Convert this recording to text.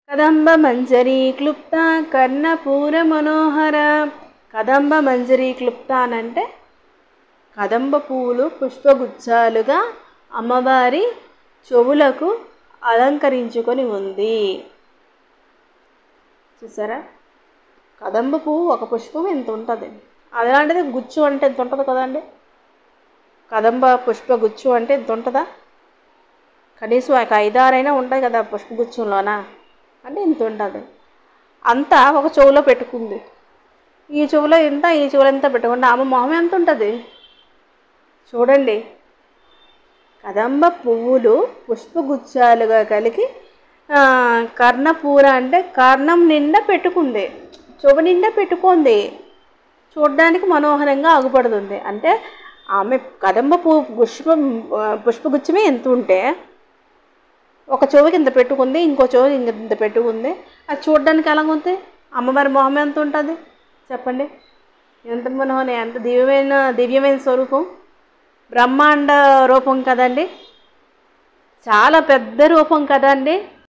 కదంబ మంజరీ క్లుప్త కర్ణపూర మనోహర. కదంబ మంజరీ క్లుప్త అనంటే కదంబ పువ్వులు పుష్పగుచ్చాలుగా అమ్మవారి చెవులకు అలంకరించుకొని ఉంది. చూసారా, కదంబ పువ్వు ఒక పుష్పం ఎంత ఉంటుంది, అలాంటిది గుచ్చు అంటే ఎంత ఉంటుంది కదండి. కదంబ పుష్పగుచ్చు అంటే ఎంత ఉంటుందా, కనీసం ఒక 5-6 ఉంటాయి కదా పుష్పగుచ్చంలోన, అంటే ఇంత ఉంటుంది. అంతా ఒక చెవులో పెట్టుకుంది. ఈ చెవులో ఎంత, ఈ చెవులో ఎంత పెట్టుకుంటే ఆమె మొహం ఎంత ఉంటుంది చూడండి. కదంబ పువ్వులు పుష్పగుచ్చాలుగా కలిగి కర్ణపూర అంటే కర్ణం నిండా పెట్టుకుంది, చెవు నిండా పెట్టుకుంది, చూడడానికి మనోహరంగా ఆగుపడుతుంది. అంటే ఆమె కదంబ పుష్పగుచ్చమే ఎంత ఉంటే ఒక చెవుకి ఇంత పెట్టుకుంది, ఇంకో చెవుకి ఇంత పెట్టుకుంది, అది చూడడానికి ఎలాగుంది, అమ్మవారి మొహం ఎంత ఉంటుంది చెప్పండి. ఎంత మనోహరం, ఎంత దివ్యమైన స్వరూపం, బ్రహ్మాండ రూపం కదండి, చాలా పెద్ద రూపం కదండి.